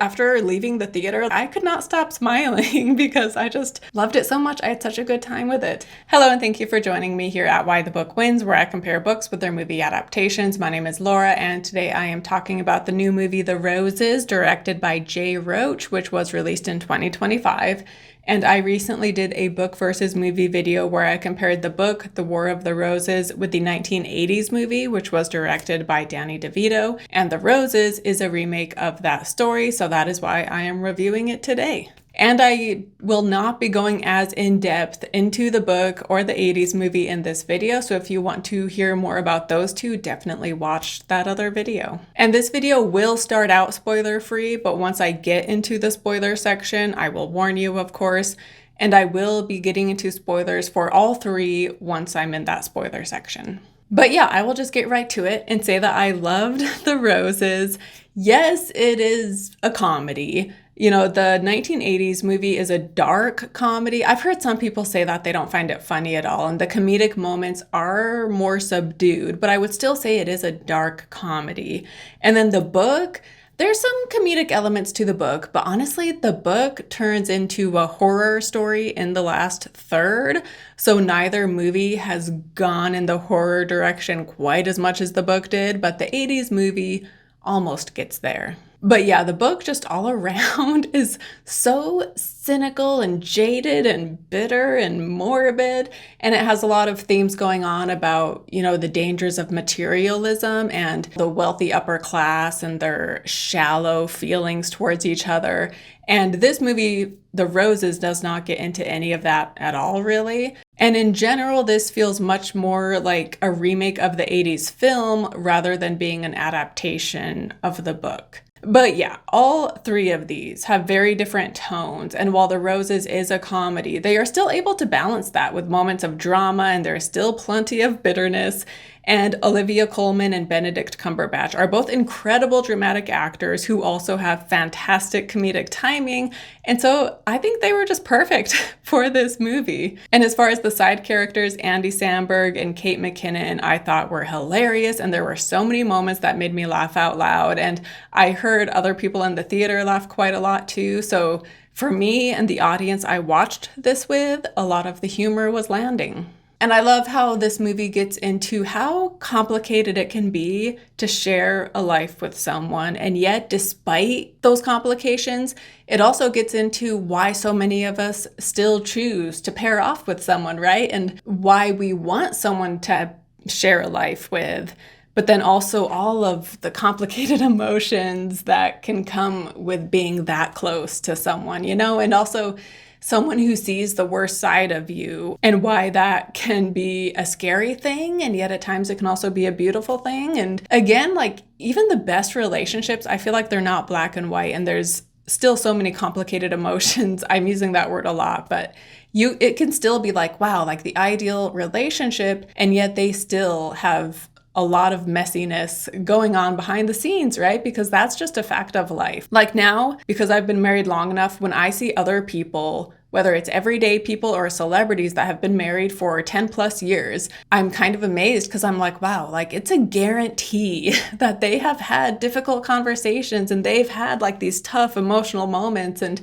After leaving the theater, I could not stop smiling because I just loved it so much. I had such a good time with it. Hello, and thank you for joining me here at Why the Book Wins, where I compare books with their movie adaptations. My name is Laura, and today I am talking about the new movie The Roses, directed by Jay Roach, which was released in 2025. And I recently did a book versus movie video where I compared the book, The War of the Roses, with the 1980s movie, which was directed by Danny DeVito. And The Roses is a remake of that story, so that is why I am reviewing it today. And I will not be going as in-depth into the book or the 80s movie in this video, so if you want to hear more about those two, definitely watch that other video. And this video will start out spoiler-free, but once I get into the spoiler section, I will warn you, of course, and I will be getting into spoilers for all three once I'm in that spoiler section. But yeah, I will just get right to it and say that I loved The Roses. Yes, it is a comedy. You know, the 1980s movie is a dark comedy. I've heard some people say that they don't find it funny at all, and the comedic moments are more subdued, but I would still say it is a dark comedy. And then the book, there's some comedic elements to the book, but honestly, the book turns into a horror story in the last third, so neither movie has gone in the horror direction quite as much as the book did, but the 80s movie almost gets there. But yeah, the book just all around is so cynical and jaded and bitter and morbid. And it has a lot of themes going on about, you know, the dangers of materialism and the wealthy upper class and their shallow feelings towards each other. And this movie, The Roses, does not get into any of that at all, really. And in general, this feels much more like a remake of the 80s film rather than being an adaptation of the book. But yeah, all three of these have very different tones, and while The Roses is a comedy, they are still able to balance that with moments of drama, and there's still plenty of bitterness. And Olivia Coleman and Benedict Cumberbatch are both incredible dramatic actors who also have fantastic comedic timing, and so I think they were just perfect for this movie. And as far as the side characters, Andy Samberg and Kate McKinnon, I thought were hilarious, and there were so many moments that made me laugh out loud, and I heard other people in the theater laugh quite a lot too, so for me and the audience I watched this with, a lot of the humor was landing. And I love how this movie gets into how complicated it can be to share a life with someone. And yet, despite those complications, it also gets into why so many of us still choose to pair off with someone, right? And why we want someone to share a life with. But then also all of the complicated emotions that can come with being that close to someone, you know? And also someone who sees the worst side of you and why that can be a scary thing, and yet at times it can also be a beautiful thing. And again, like even the best relationships, I feel like they're not black and white, and there's still so many complicated emotions. I'm using that word a lot, but it can still be like, wow, like the ideal relationship, and yet they still have a lot of messiness going on behind the scenes, right? Because that's just a fact of life. Like now, because I've been married long enough, when I see other people, whether it's everyday people or celebrities that have been married for 10 plus years, I'm kind of amazed because I'm like, wow, like it's a guarantee that they have had difficult conversations and they've had like these tough emotional moments. And,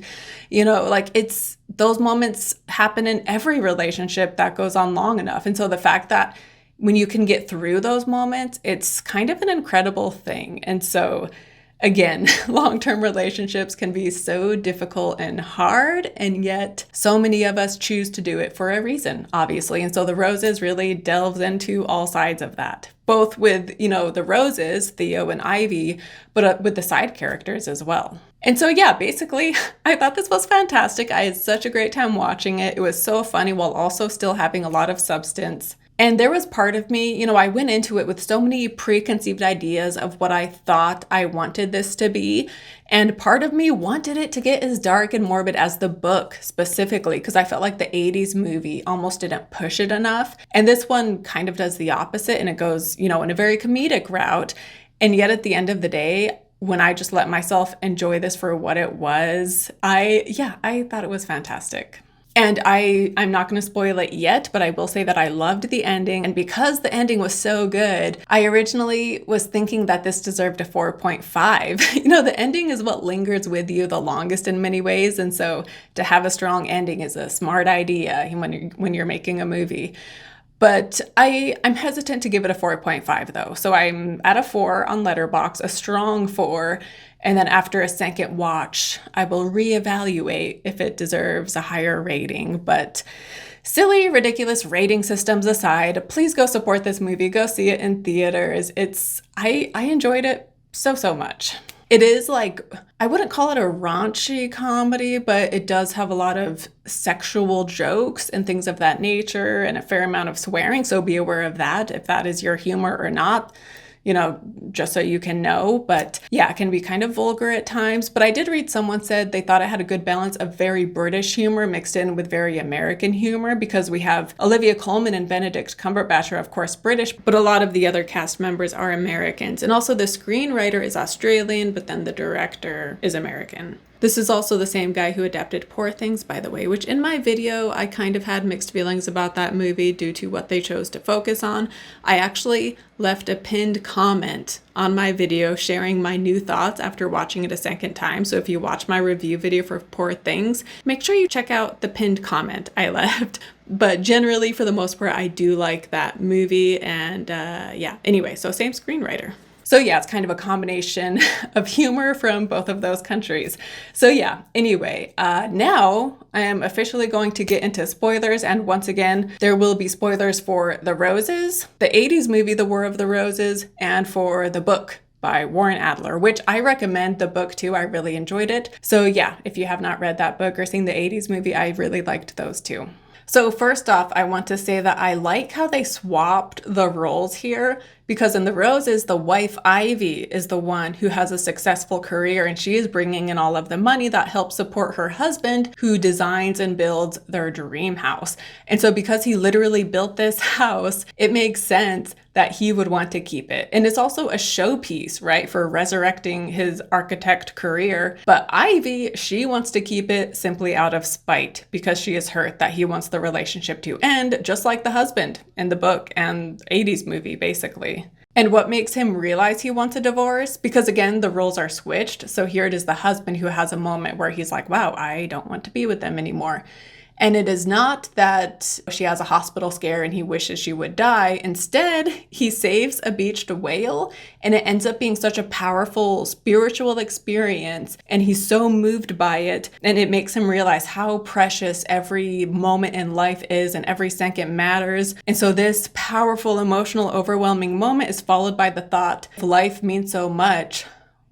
you know, like those moments happen in every relationship that goes on long enough. And so the fact that when you can get through those moments, it's kind of an incredible thing. And so again, long-term relationships can be so difficult and hard, and yet so many of us choose to do it for a reason, obviously. And so The Roses really delves into all sides of that, both with, you know, the Roses, Theo and Ivy, but with the side characters as well. And so yeah, basically, I thought this was fantastic. I had such a great time watching it. It was so funny while also still having a lot of substance. And there was part of me, you know, I went into it with so many preconceived ideas of what I thought I wanted this to be. And part of me wanted it to get as dark and morbid as the book specifically, because I felt like the 80s movie almost didn't push it enough. And this one kind of does the opposite, and it goes, you know, in a very comedic route. And yet at the end of the day, when I just let myself enjoy this for what it was, I thought it was fantastic. And I'm not going to spoil it yet, but I will say that I loved the ending. And because the ending was so good, I originally was thinking that this deserved a 4.5. You know, the ending is what lingers with you the longest in many ways. And so to have a strong ending is a smart idea when you're making a movie. But I'm hesitant to give it a 4.5 though. So I'm at a 4 on Letterboxd, a strong 4. And then after a second watch, I will reevaluate if it deserves a higher rating. But silly, ridiculous rating systems aside, please go support this movie. Go see it in theaters. I enjoyed it so much. It is like, I wouldn't call it a raunchy comedy, but it does have a lot of sexual jokes and things of that nature and a fair amount of swearing. So be aware of that, if that is your humor or not, you know, just so you can know. But yeah, it can be kind of vulgar at times. But I did read someone said they thought it had a good balance of very British humor mixed in with very American humor, because we have Olivia Coleman and Benedict Cumberbatch are of course British, but a lot of the other cast members are Americans. And also the screenwriter is Australian, but then the director is American. This is also the same guy who adapted Poor Things, by the way, which in my video, I kind of had mixed feelings about that movie due to what they chose to focus on. I actually left a pinned comment on my video sharing my new thoughts after watching it a second time. So if you watch my review video for Poor Things, make sure you check out the pinned comment I left. But generally, for the most part, I do like that movie. And yeah, anyway, so same screenwriter. So yeah, it's kind of a combination of humor from both of those countries. So yeah, anyway, now I am officially going to get into spoilers. And once again, there will be spoilers for The Roses, the 80s movie, The War of the Roses, and for the book by Warren Adler, which I recommend the book too. I really enjoyed it. So yeah, if you have not read that book or seen the 80s movie, I really liked those too. So first off, I want to say that I like how they swapped the roles here, because in The Roses, the wife Ivy is the one who has a successful career, and she is bringing in all of the money that helps support her husband, who designs and builds their dream house. And so because he literally built this house, it makes sense that he would want to keep it. And it's also a showpiece, right, for resurrecting his architect career. But Ivy, she wants to keep it simply out of spite, because she is hurt that he wants the relationship to end, just like the husband in the book and 80s movie, basically. And what makes him realize he wants a divorce? Because again, the roles are switched. So here it is the husband who has a moment where he's like, wow, I don't want to be with them anymore. And it is not that she has a hospital scare and he wishes she would die. Instead, he saves a beached whale, and it ends up being such a powerful spiritual experience. And he's so moved by it, and it makes him realize how precious every moment in life is and every second matters. And so this powerful, emotional, overwhelming moment is followed by the thought, if life means so much,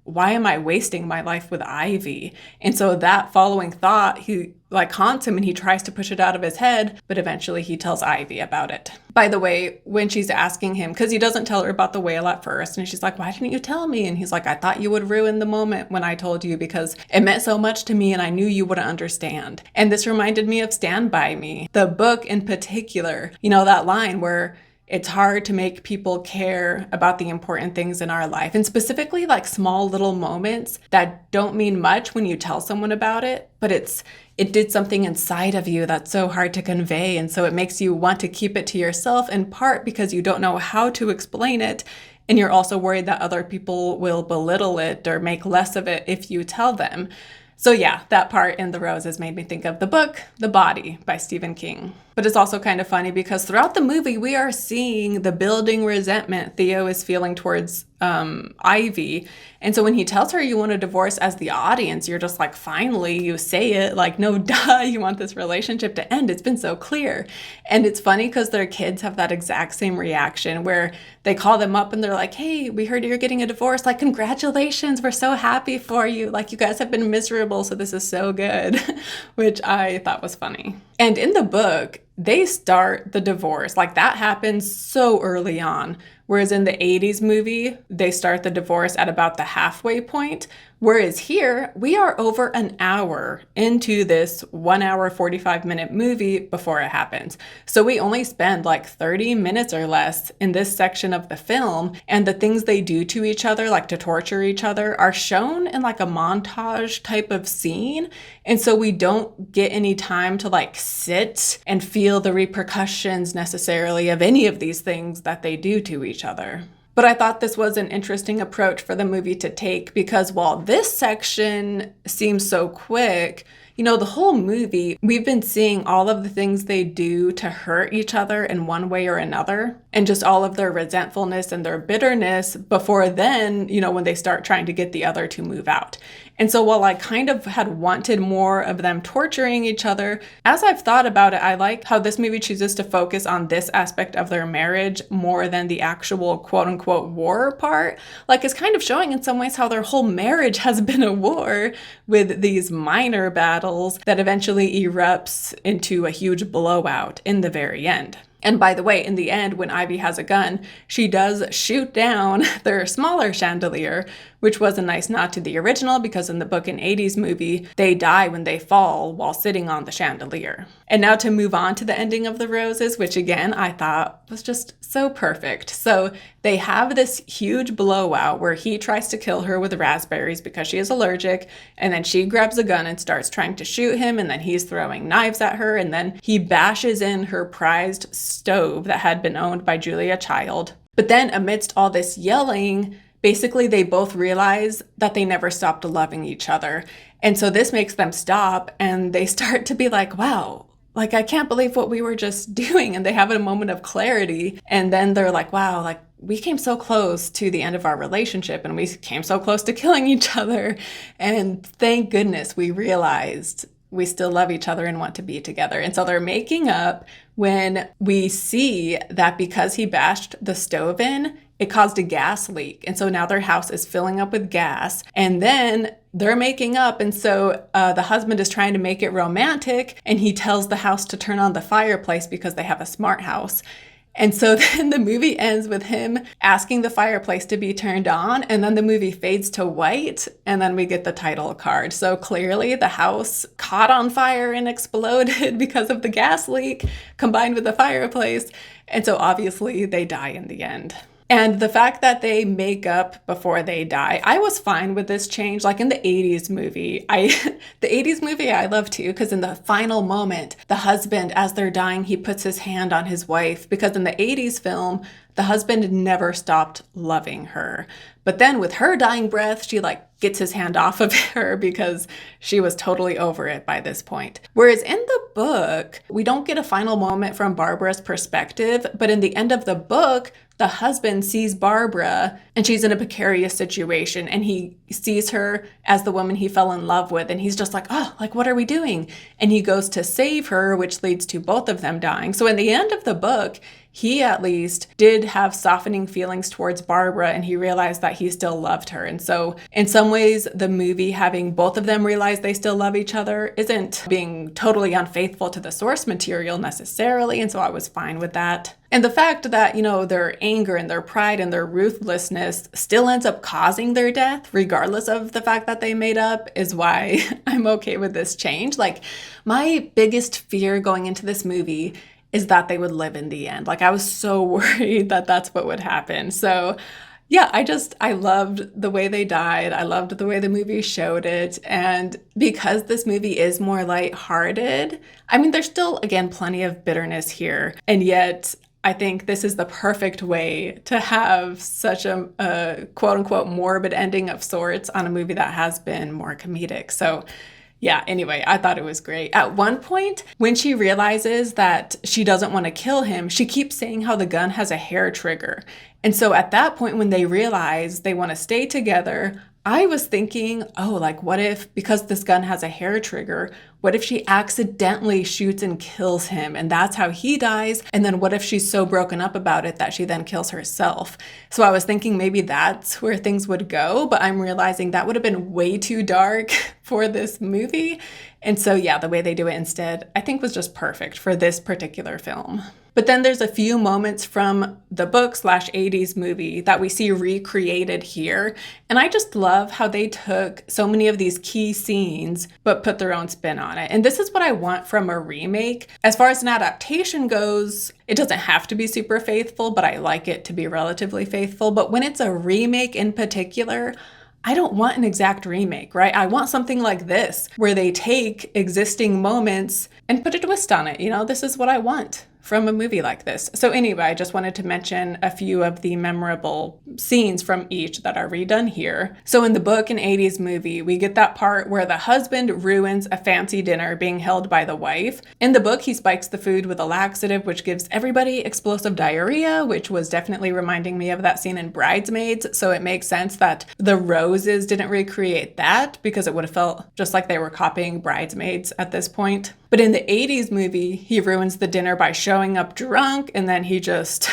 why am I wasting my life with Ivy? And so that following thought, he haunts him, and he tries to push it out of his head, but eventually he tells Ivy about it. By the way, when she's asking him, because he doesn't tell her about the whale at first, and she's like, why didn't you tell me? And he's like, I thought you would ruin the moment when I told you, because it meant so much to me and I knew you wouldn't understand. And this reminded me of Stand By Me, the book in particular, you know, that line where it's hard to make people care about the important things in our life, and specifically like small little moments that don't mean much when you tell someone about it, but it did something inside of you that's so hard to convey. And so it makes you want to keep it to yourself, in part because you don't know how to explain it. And you're also worried that other people will belittle it or make less of it if you tell them. So yeah, that part in The Roses made me think of the book, The Body by Stephen King. But it's also kind of funny because throughout the movie, we are seeing the building resentment Theo is feeling towards Ivy. And so when he tells her you want a divorce, as the audience, you're just like, finally, you say it. Like, no, duh, you want this relationship to end. It's been so clear. And it's funny because their kids have that exact same reaction where they call them up and they're like, hey, we heard you're getting a divorce. Like, congratulations. We're so happy for you. Like, you guys have been miserable, so this is so good, which I thought was funny. And in the book, they start the divorce. Like, that happens so early on Whereas in the 80s movie, they start the divorce at about the halfway point. Whereas here, we are over an hour into this 1 hour, 45-minute movie before it happens. So we only spend like 30 minutes or less in this section of the film. And the things they do to each other, like to torture each other, are shown in like a montage type of scene. And so we don't get any time to like sit and feel the repercussions necessarily of any of these things that they do to each other. But I thought this was an interesting approach for the movie to take because while this section seems so quick, the whole movie, we've been seeing all of the things they do to hurt each other in one way or another, and just all of their resentfulness and their bitterness before then, when they start trying to get the other to move out. And so while I kind of had wanted more of them torturing each other, as I've thought about it, I like how this movie chooses to focus on this aspect of their marriage more than the actual quote unquote war part. Like it's kind of showing in some ways how their whole marriage has been a war with these minor battles that eventually erupts into a huge blowout in the very end. And by the way, in the end, when Ivy has a gun, she does shoot down their smaller chandelier, which was a nice nod to the original because in the book and 80s movie, they die when they fall while sitting on the chandelier. And now to move on to the ending of The Roses, which again, I thought was just so perfect. So they have this huge blowout where he tries to kill her with raspberries because she is allergic. And then she grabs a gun and starts trying to shoot him. And then he's throwing knives at her. And then he bashes in her prized stove that had been owned by Julia Child. But then amidst all this yelling, basically they both realize that they never stopped loving each other. And so this makes them stop and they start to be like, wow, like I can't believe what we were just doing. And they have a moment of clarity. And then they're like, wow, like we came so close to the end of our relationship and we came so close to killing each other. And thank goodness we realized we still love each other and want to be together. And so they're making up when we see that because he bashed the stove in, it caused a gas leak. And so now their house is filling up with gas. And then they're making up. And so the husband is trying to make it romantic. And he tells the house to turn on the fireplace because they have a smart house. And so then the movie ends with him asking the fireplace to be turned on, and then the movie fades to white, and then we get the title card. So clearly the house caught on fire and exploded because of the gas leak combined with the fireplace. And so obviously they die in the end. And the fact that they make up before they die, I was fine with this change. Like in the 80s movie, the 80s movie I love too, because in the final moment, the husband, as they're dying, he puts his hand on his wife. Because in the 80s film, the husband never stopped loving her. But then with her dying breath, she gets his hand off of her because she was totally over it by this point. Whereas in the book, we don't get a final moment from Barbara's perspective, but in the end of the book, the husband sees Barbara and she's in a precarious situation and he sees her as the woman he fell in love with and he's just like, oh, what are we doing? And he goes to save her, which leads to both of them dying. So in the end of the book, he at least did have softening feelings towards Barbara and he realized that he still loved her. And so in some ways, the movie having both of them realize they still love each other isn't being totally unfaithful to the source material necessarily. And so I was fine with that. And the fact that, their anger and their pride and their ruthlessness still ends up causing their death, regardless of the fact that they made up, is why I'm okay with this change. My biggest fear going into this movie is that they would live in the end. I was so worried that that's what would happen. So yeah, I loved the way they died. I loved the way the movie showed it. And because this movie is more lighthearted, there's still, again, plenty of bitterness here. And yet I think this is the perfect way to have such a quote unquote morbid ending of sorts on a movie that has been more comedic. So yeah, anyway, I thought it was great. At one point, when she realizes that she doesn't want to kill him, she keeps saying how the gun has a hair trigger. And so at that point, when they realize they want to stay together, I was thinking, what if, because this gun has a hair trigger, what if she accidentally shoots and kills him and that's how he dies? And then what if she's so broken up about it that she then kills herself? So I was thinking maybe that's where things would go, but I'm realizing that would have been way too dark for this movie. And so yeah, the way they do it instead, I think was just perfect for this particular film. But then there's a few moments from the book slash 80s movie that we see recreated here. And I just love how they took so many of these key scenes, but put their own spin on it. And this is what I want from a remake. As far as an adaptation goes, it doesn't have to be super faithful, but I like it to be relatively faithful. But when it's a remake in particular, I don't want an exact remake, right? I want something like this, where they take existing moments and put a twist on it. This is what I want from a movie like this. So anyway, I just wanted to mention a few of the memorable scenes from each that are redone here. So in the book and 80s movie, we get that part where the husband ruins a fancy dinner being held by the wife. In the book, he spikes the food with a laxative, which gives everybody explosive diarrhea, which was definitely reminding me of that scene in Bridesmaids. So it makes sense that the roses didn't recreate that, because it would have felt just like they were copying Bridesmaids at this point. But in the 80s movie, he ruins the dinner by showing up drunk, and then he just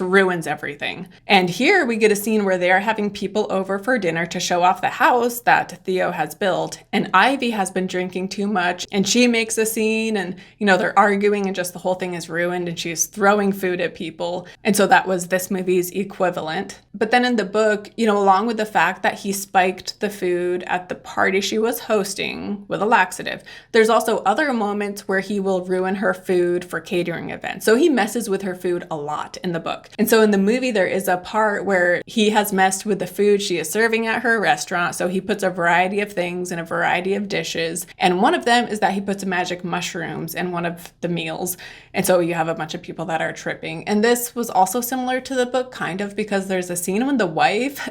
ruins everything. And here we get a scene where they are having people over for dinner to show off the house that Theo has built. And Ivy has been drinking too much, and she makes a scene, and they're arguing, and just the whole thing is ruined, and she's throwing food at people. And so that was this movie's equivalent. But then in the book, along with the fact that he spiked the food at the party she was hosting with a laxative, there's also other moments where he will ruin her food for catering events. So he messes with her food a lot in the book. And so in the movie, there is a part where he has messed with the food she is serving at her restaurant. So he puts a variety of things in a variety of dishes. And one of them is that he puts magic mushrooms in one of the meals. And so you have a bunch of people that are tripping. And this was also similar to the book, kind of, because there's a scene when the wife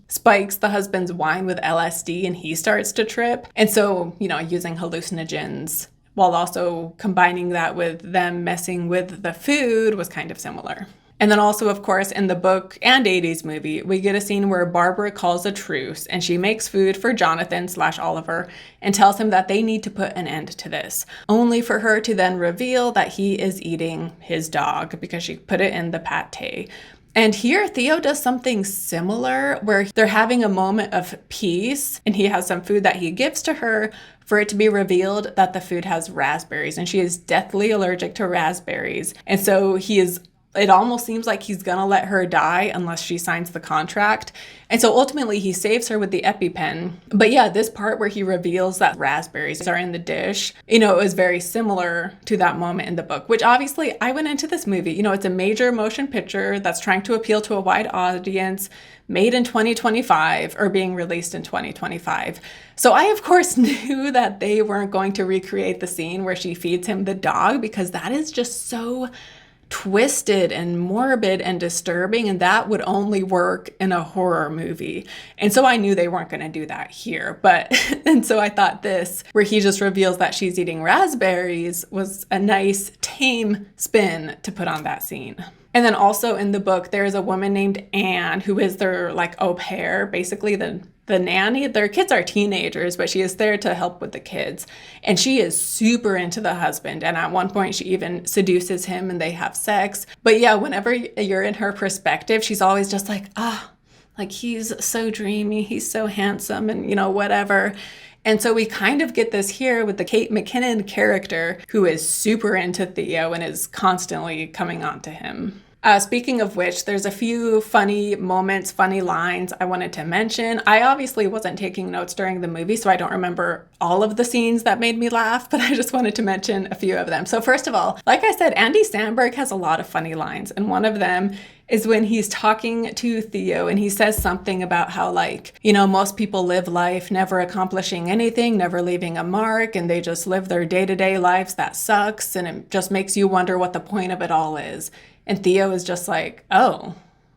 spikes the husband's wine with LSD and he starts to trip. And so, using hallucinogens while also combining that with them messing with the food was kind of similar. And then also, of course, in the book and 80s movie, we get a scene where Barbara calls a truce and she makes food for Jonathan / Oliver and tells him that they need to put an end to this, only for her to then reveal that he is eating his dog because she put it in the pate. And here, Theo does something similar where they're having a moment of peace and he has some food that he gives to her for it to be revealed that the food has raspberries and she is deathly allergic to raspberries. And so it almost seems like he's gonna let her die unless she signs the contract. And so ultimately he saves her with the EpiPen. But yeah, this part where he reveals that raspberries are in the dish, it was very similar to that moment in the book, which obviously I went into this movie. It's a major motion picture that's trying to appeal to a wide audience, made in 2025 or being released in 2025. So I, of course, knew that they weren't going to recreate the scene where she feeds him the dog, because that is just so twisted and morbid and disturbing, and that would only work in a horror movie. And so I knew they weren't going to do that here. And so I thought this, where he just reveals that she's eating raspberries, was a nice, tame spin to put on that scene. And then also in the book, there is a woman named Anne who is their au pair, basically the nanny. Their kids are teenagers, but she is there to help with the kids. And she is super into the husband. And at one point, she even seduces him and they have sex. But yeah, whenever you're in her perspective, she's always just he's so dreamy, he's so handsome, and whatever. And so we kind of get this here with the Kate McKinnon character, who is super into Theo and is constantly coming on to him. Speaking of which, there's a few funny moments, funny lines I wanted to mention. I obviously wasn't taking notes during the movie, so I don't remember all of the scenes that made me laugh, but I just wanted to mention a few of them. So first of all, like I said, Andy Samberg has a lot of funny lines, and one of them is when he's talking to Theo and he says something about how most people live life never accomplishing anything, never leaving a mark, and they just live their day-to-day lives that sucks, and it just makes you wonder what the point of it all is. And Theo is just oh,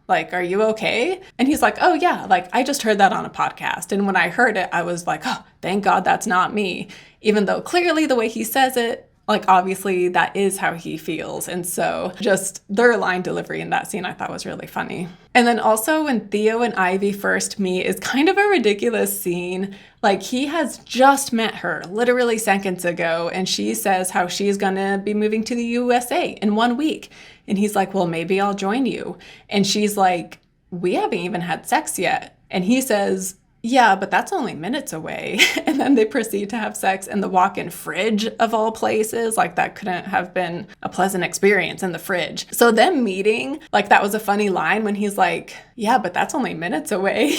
are you okay? And he's oh yeah, I just heard that on a podcast. And when I heard it, I was oh, thank God that's not me. Even though clearly the way he says it, obviously that is how he feels. And so just their line delivery in that scene I thought was really funny. And then also when Theo and Ivy first meet is kind of a ridiculous scene. He has just met her literally seconds ago, and she says how she's gonna be moving to the USA in 1 week. And he's well, maybe I'll join you. And she's we haven't even had sex yet. And he says, yeah, but that's only minutes away. And then they proceed to have sex in the walk-in fridge of all places. Like that couldn't have been a pleasant experience in the fridge. So them meeting, like that was a funny line when he's like, yeah, but that's only minutes away.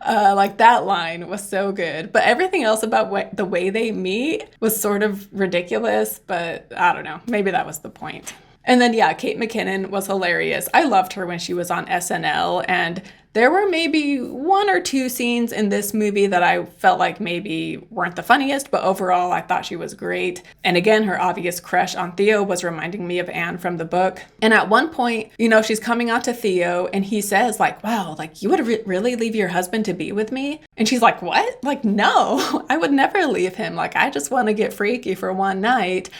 Like that line was so good. But everything else about the way they meet was sort of ridiculous, but I don't know. Maybe that was the point. And then, yeah, Kate McKinnon was hilarious. I loved her when she was on SNL, and there were maybe one or two scenes in this movie that I felt like maybe weren't the funniest, but overall I thought she was great. And again, her obvious crush on Theo was reminding me of Anne from the book. And at one point, you know, she's coming out to Theo and he says like, wow, like you would really leave your husband to be with me? And she's like, what? Like, no, I would never leave him. Like, I just want to get freaky for one night.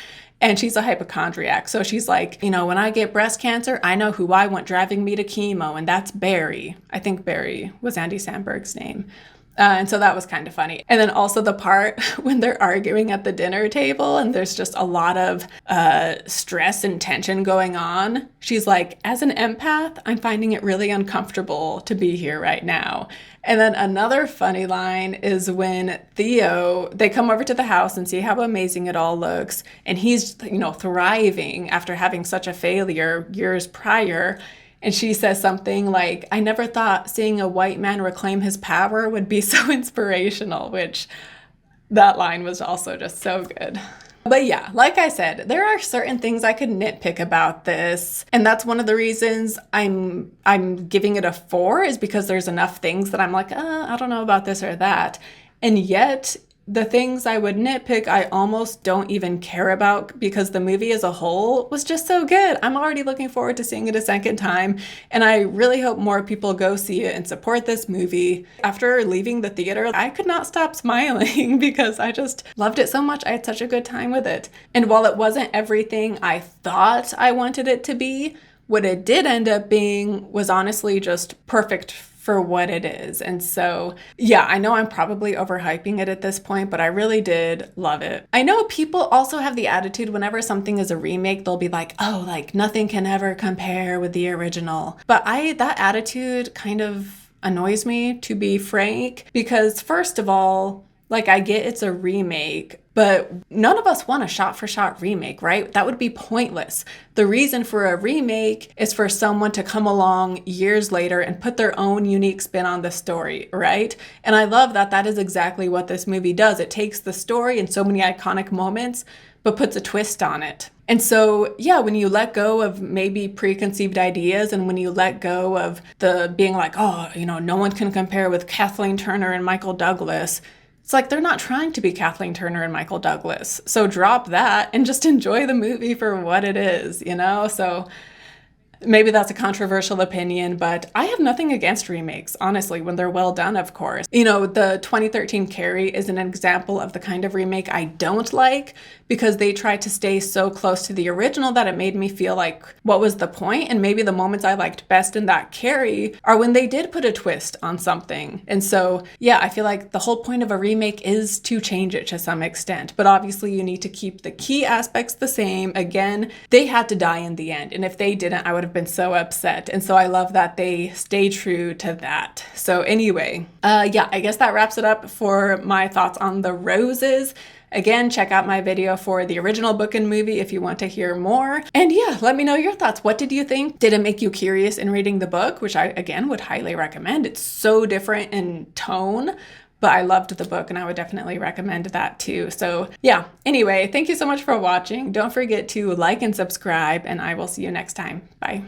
And she's a hypochondriac. So she's like, you know, when I get breast cancer, I know who I want driving me to chemo, and that's Barry. I think Barry was Andy Samberg's name. And so that was kind of funny. And then also the part when they're arguing at the dinner table and there's just a lot of stress and tension going on. She's like, as an empath, I'm finding it really uncomfortable to be here right now. And then another funny line is when they come over to the house and see how amazing it all looks. And he's, you know, thriving after having such a failure years prior. And she says something like, I never thought seeing a white man reclaim his power would be so inspirational, which that line was also just so good. But yeah, like I said, there are certain things I could nitpick about this. And that's one of the reasons I'm giving it a 4 is because there's enough things that I'm like, I don't know about this or that. And yet the things I would nitpick, I almost don't even care about because the movie as a whole was just so good. I'm already looking forward to seeing it a second time. And I really hope more people go see it and support this movie. After leaving the theater, I could not stop smiling because I just loved it so much. I had such a good time with it. And while it wasn't everything I thought I wanted it to be, what it did end up being was honestly just perfect for what it is. And so, yeah, I know I'm probably overhyping it at this point, but I really did love it. I know people also have the attitude whenever something is a remake, they'll be like, oh, like nothing can ever compare with the original. But that attitude kind of annoys me, to be frank, because first of all, like I get it's a remake, but none of us want a shot-for-shot remake, right? That would be pointless. The reason for a remake is for someone to come along years later and put their own unique spin on the story, right? And I love that that is exactly what this movie does. It takes the story and so many iconic moments, but puts a twist on it. And so, yeah, when you let go of maybe preconceived ideas and when you let go of the being like, oh, you know, no one can compare with Kathleen Turner and Michael Douglas, it's like they're not trying to be Kathleen Turner and Michael Douglas. So drop that and just enjoy the movie for what it is, you know? So maybe that's a controversial opinion, but I have nothing against remakes, honestly, when they're well done, of course. You know, the 2013 Carrie is an example of the kind of remake I don't like because they tried to stay so close to the original that it made me feel like, what was the point? And maybe the moments I liked best in that Carrie are when they did put a twist on something. And so, yeah, I feel like the whole point of a remake is to change it to some extent, but obviously you need to keep the key aspects the same. Again, they had to die in the end, and if they didn't, I would have been so upset. And so I love that they stay true to that. So anyway, yeah, I guess that wraps it up for my thoughts on The Roses. Again, check out my video for the original book and movie if you want to hear more. And yeah, let me know your thoughts. What did you think? Did it make you curious in reading the book? Which I, again, would highly recommend. It's so different in tone, but I loved the book and I would definitely recommend that too. So yeah, anyway, thank you so much for watching. Don't forget to like and subscribe, and I will see you next time. Bye.